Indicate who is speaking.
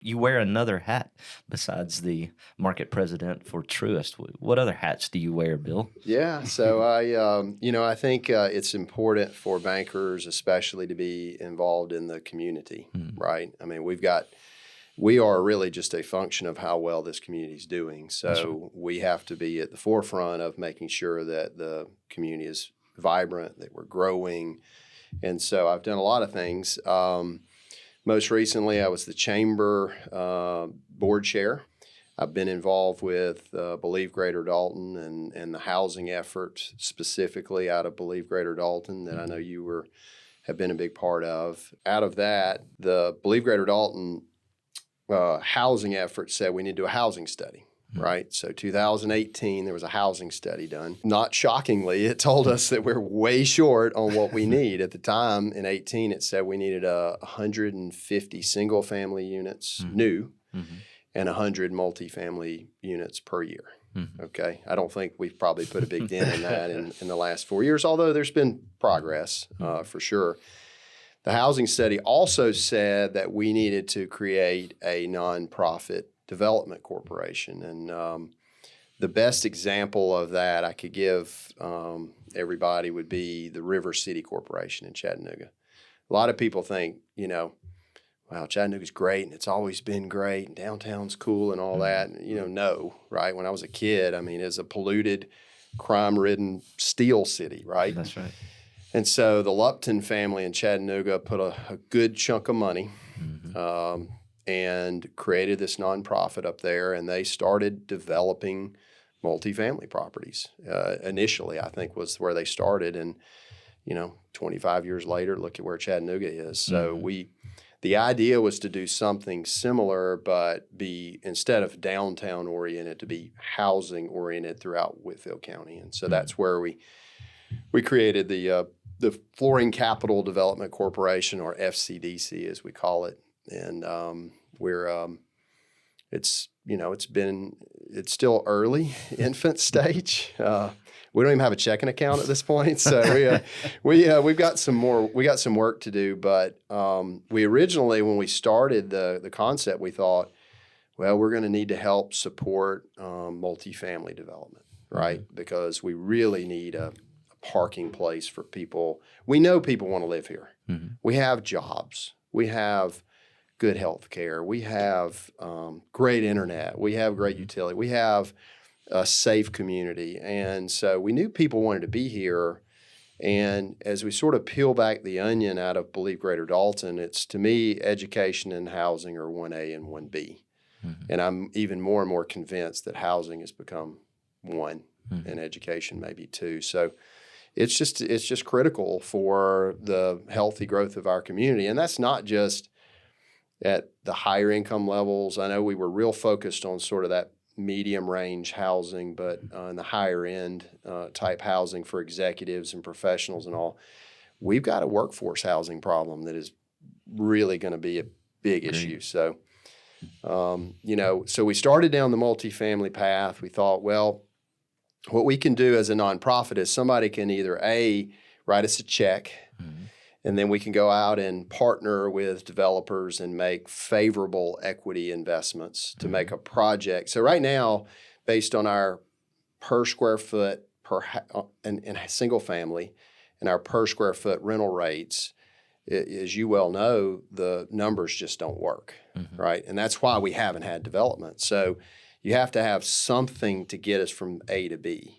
Speaker 1: you wear another hat besides the market president for Truist. What other hats do you wear, Bill?
Speaker 2: Yeah, so I think it's important for bankers, especially, to be involved in the community, right? I mean, we are really just a function of how well this community is doing. So we have to be at the forefront of making sure that the community is vibrant, that we're growing. And so I've done a lot of things. Most recently, I was the chamber board chair. I've been involved with Believe Greater Dalton and the housing effort specifically out of Believe Greater Dalton that I know you have been a big part of. Out of that, the Believe Greater Dalton housing effort said we need to do a housing study. Right. So 2018, there was a housing study done. Not shockingly, it told us that we're way short on what we need. At the time in 18, it said we needed 150 single family units new and 100 multifamily units per year. Okay. I don't think we've probably put a big dent in that in the last 4 years, although there's been progress for sure. The housing study also said that we needed to create a nonprofit development corporation. And the best example of that I could give everybody would be the River City Corporation in Chattanooga. A lot of people think, wow, Chattanooga's great and it's always been great and downtown's cool and all that. And, no, right? When I was a kid, I mean, it's a polluted, crime-ridden steel city, right?
Speaker 1: That's right.
Speaker 2: And so the Lupton family in Chattanooga put a good chunk of money and created this nonprofit up there, and they started developing multifamily properties. Initially, I think, was where they started, and 25 years later, look at where Chattanooga is. So the idea was to do something similar, but instead of downtown oriented, to be housing oriented throughout Whitfield County, and so that's where we created the Flooring Capital Development Corporation, or FCDC as we call it. And it's still early infant stage. We don't even have a checking account at this point, so we've got some work to do. But we originally, when we started the concept, we thought, well, we're going to need to help support multifamily development, right? Because we really need a parking place for people. We know people want to live here. We have jobs. We have good health care. We have great internet. We have great utility. We have a safe community. And so we knew people wanted to be here. And as we sort of peel back the onion out of Believe Greater Dalton, it's, to me, education and housing are 1A and 1B. And I'm even more and more convinced that housing has become 1 and education maybe 2. So it's just critical for the healthy growth of our community. And that's not just at the higher income levels. I know we were real focused on sort of that medium range housing, but in the higher end type housing for executives and professionals and all, we've got a workforce housing problem that is really going to be a big issue. So, so we started down the multifamily path. We thought, well, what we can do as a nonprofit is somebody can either write us a check, and then we can go out and partner with developers and make favorable equity investments to make a project. So right now, based on our per square foot in a single family and our per square foot rental rates, as you well know, the numbers just don't work, right? And that's why we haven't had development. So you have to have something to get us from A to B.